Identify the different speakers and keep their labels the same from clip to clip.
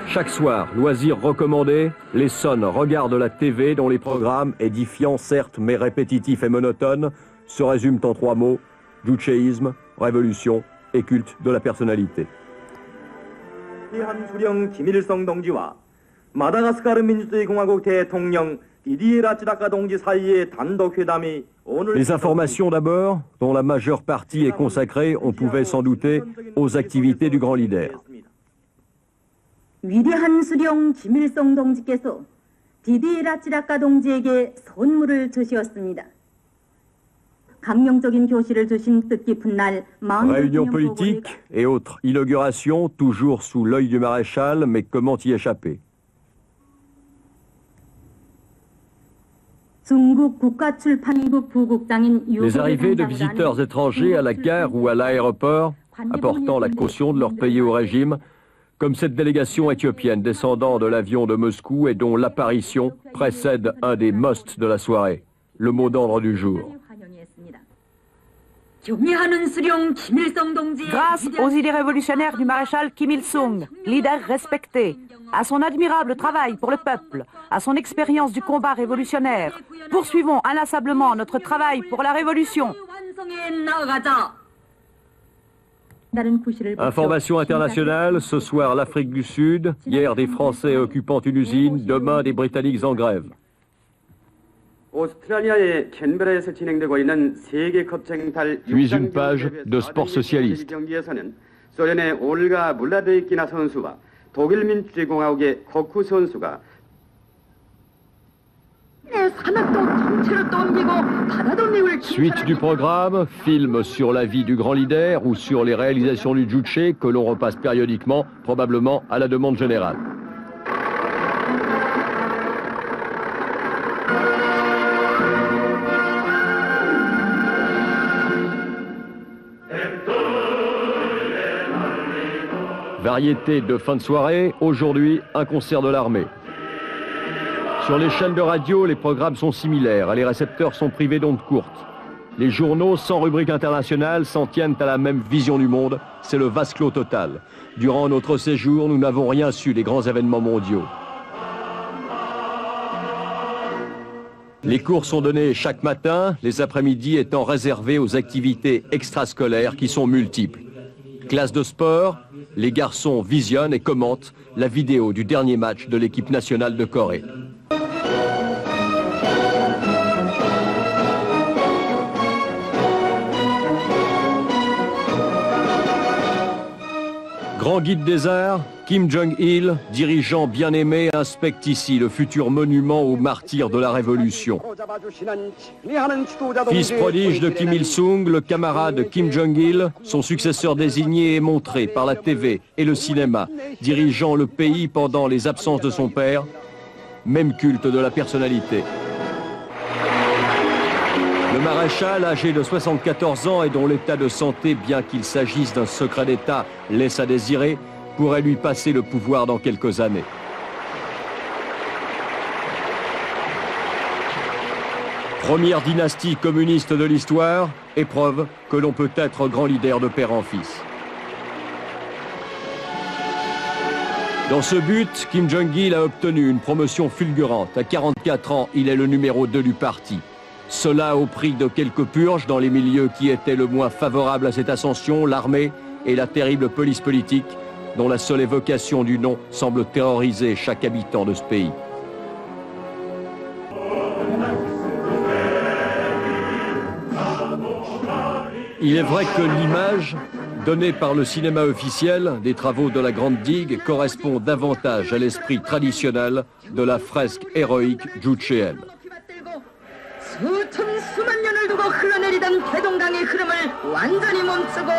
Speaker 1: Chaque soir, loisirs recommandés, les Sons regardent la TV dont les programmes, édifiants certes mais répétitifs et monotones, se résument en 3 mots: juchéisme, révolution et culte de la personnalité.
Speaker 2: 한수령 김일성 동지와 마다가스카르 민주주의 공화국 대통령 디디에 라치다카 동지 사이의 단독 회담이 오늘.
Speaker 1: Les informations d'abord, dont la majeure partie est consacrée, on pouvait s'en douter, aux activités du grand leader.
Speaker 3: 위대한 수령 김일성 동지께서 디디에 라치다카 동지에게 선물을 주셨습니다. 감명적인 교시를 주신 뜻깊은 날
Speaker 1: Réunions politiques et autres inaugurations, toujours sous l'œil du maréchal, mais comment y échapper? Les arrivées de visiteurs étrangers à la gare ou à l'aéroport, apportant la caution de leur pays au régime, comme cette délégation éthiopienne descendant de l'avion de Moscou et dont l'apparition précède un des musts de la soirée, le mot d'ordre du jour.
Speaker 4: Grâce aux idées révolutionnaires du maréchal Kim Il-sung, leader respecté, à son admirable travail pour le peuple, à son expérience du combat révolutionnaire, poursuivons inlassablement notre travail pour la révolution.
Speaker 1: Information internationale, ce soir l'Afrique du Sud, hier des Français occupant une usine, demain des Britanniques en grève.
Speaker 5: Puis une page de sport socialiste.
Speaker 1: Suite du programme, film sur la vie du grand leader ou sur les réalisations du Juche que l'on repasse périodiquement, probablement à la demande générale. Variété de fin de soirée, aujourd'hui un concert de l'armée. Sur les chaînes de radio, les programmes sont similaires et les récepteurs sont privés d'ondes courtes. Les journaux, sans rubrique internationale, s'en tiennent à la même vision du monde, c'est le vase clos total. Durant notre séjour, nous n'avons rien su des grands événements mondiaux. Les cours sont donnés chaque matin, les après-midi étant réservés aux activités extrascolaires qui sont multiples. Classe de sport, les garçons visionnent et commentent la vidéo du dernier match de l'équipe nationale de Corée. Grand guide des arts, Kim Jong-il, dirigeant bien-aimé, inspecte ici le futur monument aux martyrs de la Révolution. Fils prodige de Kim Il-sung, le camarade Kim Jong-il, son successeur désigné est montré par la TV et le cinéma, dirigeant le pays pendant les absences de son père, même culte de la personnalité. Le maréchal, âgé de 74 ans et dont l'état de santé, bien qu'il s'agisse d'un secret d'État, laisse à désirer, pourrait lui passer le pouvoir dans quelques années. Première dynastie communiste de l'histoire, épreuve que l'on peut être grand leader de père en fils. Dans ce but, Kim Jong-il a obtenu une promotion fulgurante. À 44 ans, il est le numéro 2 du parti. Cela au prix de quelques purges dans les milieux qui étaient le moins favorables à cette ascension, l'armée et la terrible police politique, dont la seule évocation du nom semble terroriser chaque habitant de ce pays. Il est vrai que l'image donnée par le cinéma officiel des travaux de la Grande Digue correspond davantage à l'esprit traditionnel de la fresque héroïque juchéenne.
Speaker 3: 수만 년을 두고 흘러내리던 대동강의 흐름을 완전히 멈추고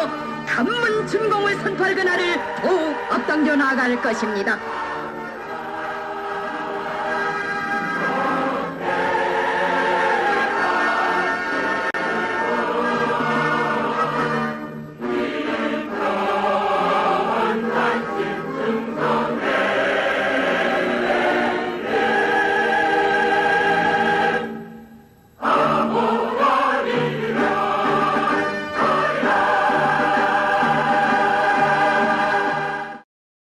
Speaker 3: 단문 준공을 선포할 그날을 더욱 앞당겨 나아갈 것입니다.